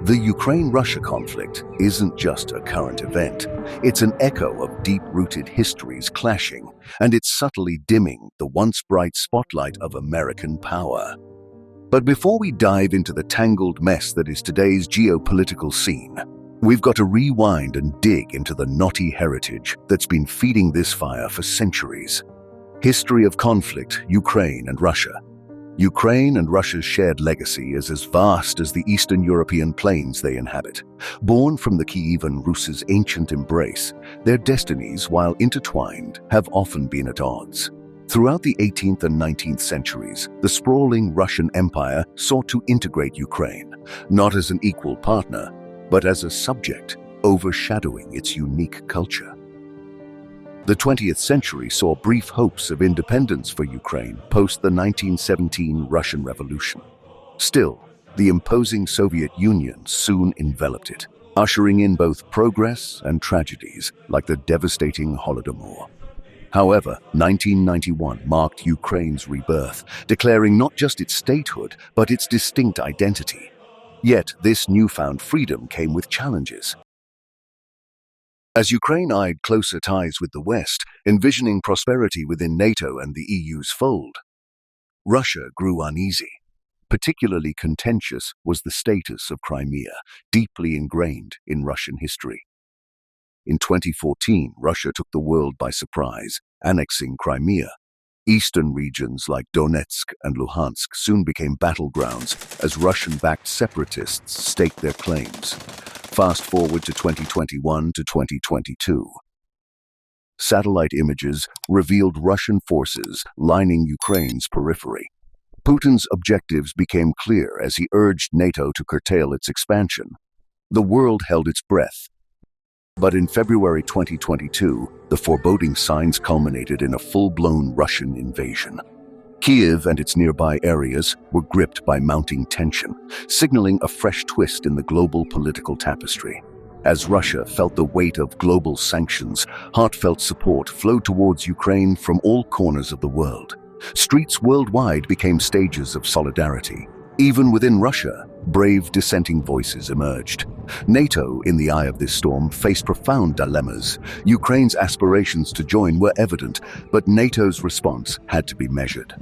The Ukraine-Russia conflict isn't just a current event. It's an echo of deep-rooted histories clashing, and it's subtly dimming the once bright spotlight of American power. But before we dive into the tangled mess that is today's geopolitical scene, we've got to rewind and dig into the knotty heritage that's been feeding this fire for centuries. History of conflict, Ukraine and Russia. Ukraine and Russia's shared legacy is as vast as the Eastern European plains they inhabit. Born from the Kievan Rus's ancient embrace, their destinies, while intertwined, have often been at odds. Throughout the 18th and 19th centuries, the sprawling Russian Empire sought to integrate Ukraine, not as an equal partner, but as a subject, overshadowing its unique culture. The 20th century saw brief hopes of independence for Ukraine post the 1917 Russian Revolution. Still, the imposing Soviet Union soon enveloped it, ushering in both progress and tragedies like the devastating Holodomor. However, 1991 marked Ukraine's rebirth, declaring not just its statehood, but its distinct identity. Yet, this newfound freedom came with challenges. As Ukraine eyed closer ties with the West, envisioning prosperity within NATO and the EU's fold, Russia grew uneasy. Particularly contentious was the status of Crimea, deeply ingrained in Russian history. In 2014, Russia took the world by surprise, annexing Crimea. Eastern regions like Donetsk and Luhansk soon became battlegrounds as Russian-backed separatists staked their claims. Fast forward to 2021 to 2022. Satellite images revealed Russian forces lining Ukraine's periphery. Putin's objectives became clear as he urged NATO to curtail its expansion. The world held its breath. But in February 2022, the foreboding signs culminated in a full-blown Russian invasion. Kiev and its nearby areas were gripped by mounting tension, signaling a fresh twist in the global political tapestry. As Russia felt the weight of global sanctions, heartfelt support flowed towards Ukraine from all corners of the world. Streets worldwide became stages of solidarity. Even within Russia, brave dissenting voices emerged. NATO, in the eye of this storm, faced profound dilemmas. Ukraine's aspirations to join were evident, but NATO's response had to be measured.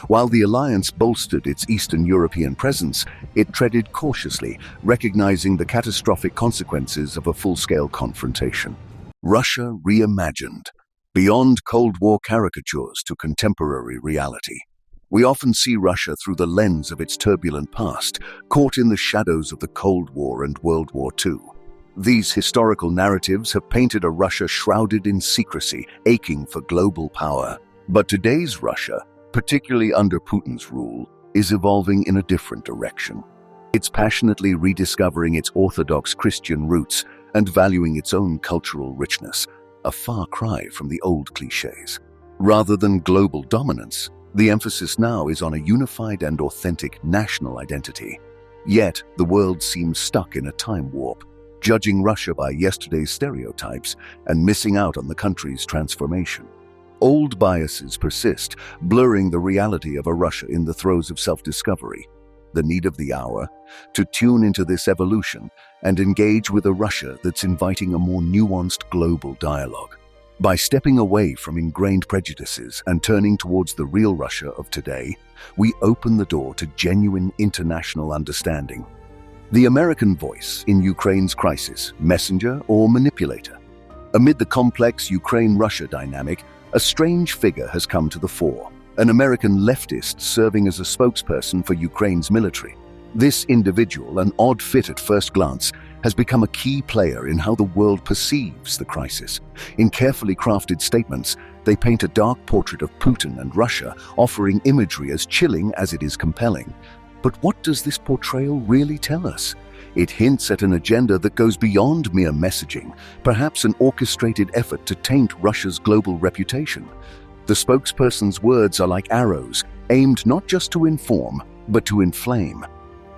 While the alliance bolstered its Eastern European presence, it treaded cautiously, recognizing the catastrophic consequences of a full-scale confrontation. Russia reimagined, beyond Cold War caricatures to contemporary reality. We often see Russia through the lens of its turbulent past, caught in the shadows of the Cold War and World War II. These historical narratives have painted a Russia shrouded in secrecy, aching for global power. But today's Russia, particularly under Putin's rule, is evolving in a different direction. It's passionately rediscovering its Orthodox Christian roots and valuing its own cultural richness, a far cry from the old cliches. Rather than global dominance, the emphasis now is on a unified and authentic national identity. Yet, the world seems stuck in a time warp, judging Russia by yesterday's stereotypes and missing out on the country's transformation. Old biases persist, blurring the reality of a Russia in the throes of self-discovery. The need of the hour to tune into this evolution and engage with a Russia that's inviting a more nuanced global dialogue. By stepping away from ingrained prejudices and turning towards the real Russia of today, we open the door to genuine international understanding. The American voice in Ukraine's crisis, messenger or manipulator? Amid the complex Ukraine-Russia dynamic, a strange figure has come to the fore, an American leftist serving as a spokesperson for Ukraine's military. This individual, an odd fit at first glance, has become a key player in how the world perceives the crisis. In carefully crafted statements, they paint a dark portrait of Putin and Russia, offering imagery as chilling as it is compelling. But what does this portrayal really tell us? It hints at an agenda that goes beyond mere messaging, perhaps an orchestrated effort to taint Russia's global reputation. The spokesperson's words are like arrows, aimed not just to inform, but to inflame.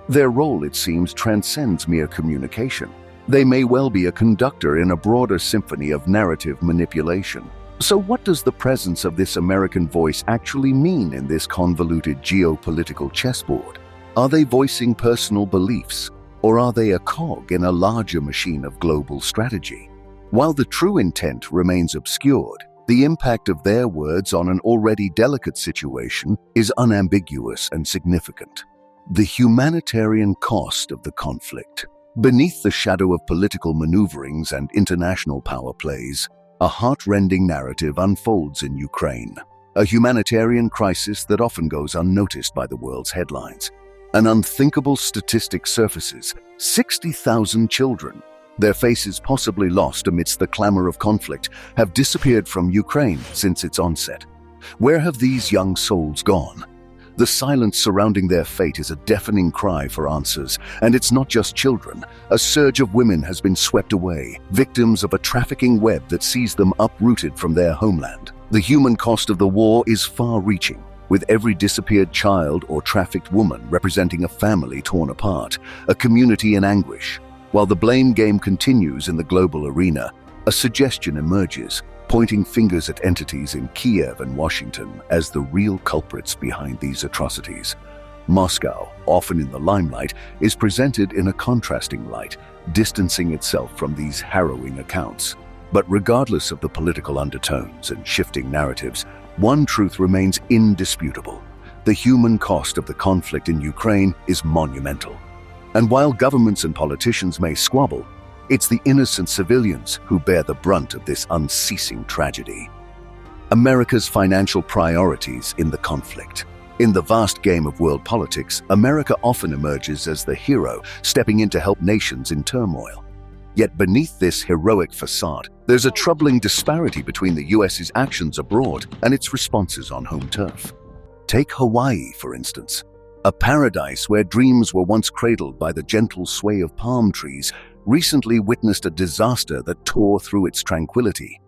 Their role, it seems, transcends mere communication. They may well be a conductor in a broader symphony of narrative manipulation. So what does the presence of this American voice actually mean in this convoluted geopolitical chessboard? Are they voicing personal beliefs, Or are they a cog in a larger machine of global strategy? While the true intent remains obscured, the impact of their words on an already delicate situation is unambiguous and significant. The humanitarian cost of the conflict. Beneath the shadow of political maneuverings and international power plays, a heart-rending narrative unfolds in Ukraine. A humanitarian crisis that often goes unnoticed by the world's headlines. An unthinkable statistic surfaces: 60,000 children, their faces possibly lost amidst the clamor of conflict, have disappeared from Ukraine since its onset. Where have these young souls gone? The silence surrounding their fate is a deafening cry for answers, and it's not just children. A surge of women has been swept away, victims of a trafficking web that sees them uprooted from their homeland. The human cost of the war is far-reaching, with every disappeared child or trafficked woman representing a family torn apart, a community in anguish. While the blame game continues in the global arena, a suggestion emerges, pointing fingers at entities in Kiev and Washington as the real culprits behind these atrocities. Moscow, often in the limelight, is presented in a contrasting light, distancing itself from these harrowing accounts. But regardless of the political undertones and shifting narratives, one truth remains indisputable: the human cost of the conflict in Ukraine is monumental. And while governments and politicians may squabble, it's the innocent civilians who bear the brunt of this unceasing tragedy. America's financial priorities in the conflict. In the vast game of world politics, America often emerges as the hero, stepping in to help nations in turmoil. Yet beneath this heroic facade, there's a troubling disparity between the US's actions abroad and its responses on home turf. Take Hawaii, for instance. A paradise where dreams were once cradled by the gentle sway of palm trees recently witnessed a disaster that tore through its tranquility.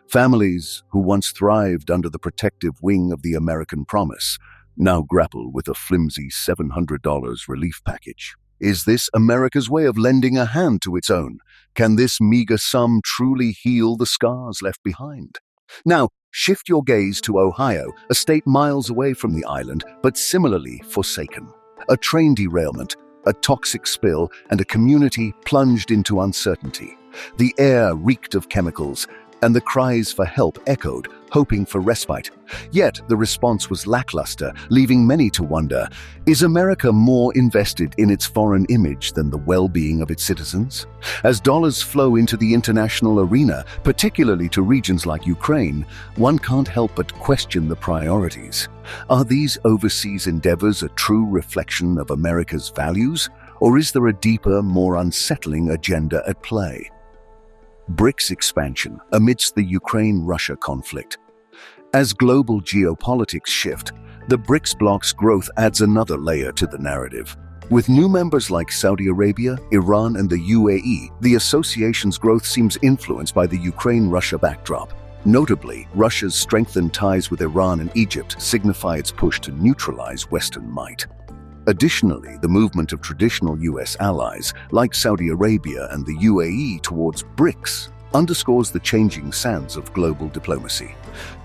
Families who once thrived under the protective wing of the American promise now grapple with a flimsy $700 relief package. Is this America's way of lending a hand to its own? Can this meager sum truly heal the scars left behind? Now, shift your gaze to Ohio, a state miles away from the island, but similarly forsaken. A train derailment, a toxic spill, and a community plunged into uncertainty. The air reeked of chemicals, and the cries for help echoed, hoping for respite. Yet the response was lackluster, leaving many to wonder, is America more invested in its foreign image than the well-being of its citizens? As dollars flow into the international arena, particularly to regions like Ukraine, one can't help but question the priorities. Are these overseas endeavors a true reflection of America's values, or is there a deeper, more unsettling agenda at play? BRICS expansion amidst the Ukraine-Russia conflict. As global geopolitics shift, the BRICS bloc's growth adds another layer to the narrative. With new members like Saudi Arabia, Iran, and the UAE, the association's growth seems influenced by the Ukraine-Russia backdrop. Notably, Russia's strengthened ties with Iran and Egypt signify its push to neutralize Western might. Additionally, the movement of traditional U.S. allies, like Saudi Arabia and the UAE, towards BRICS underscores the changing sands of global diplomacy,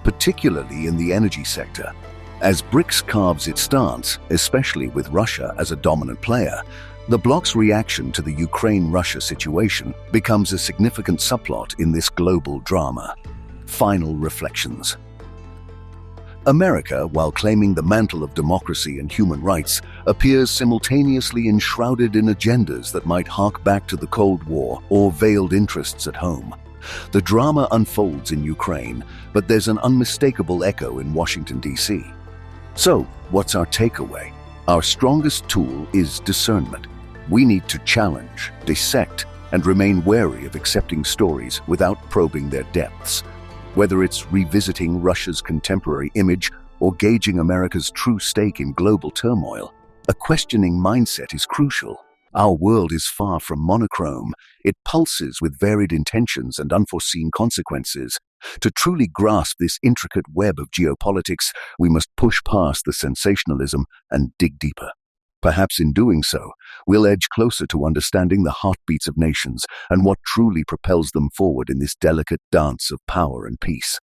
particularly in the energy sector. As BRICS carves its stance, especially with Russia as a dominant player, the bloc's reaction to the Ukraine-Russia situation becomes a significant subplot in this global drama. Final reflections. America, while claiming the mantle of democracy and human rights, appears simultaneously enshrouded in agendas that might hark back to the Cold War or veiled interests at home. The drama unfolds in Ukraine, but there's an unmistakable echo in Washington, D.C. So, what's our takeaway? Our strongest tool is discernment. We need to challenge, dissect, and remain wary of accepting stories without probing their depths. Whether it's revisiting Russia's contemporary image or gauging America's true stake in global turmoil, a questioning mindset is crucial. Our world is far from monochrome. It pulses with varied intentions and unforeseen consequences. To truly grasp this intricate web of geopolitics, we must push past the sensationalism and dig deeper. Perhaps in doing so, we'll edge closer to understanding the heartbeats of nations and what truly propels them forward in this delicate dance of power and peace.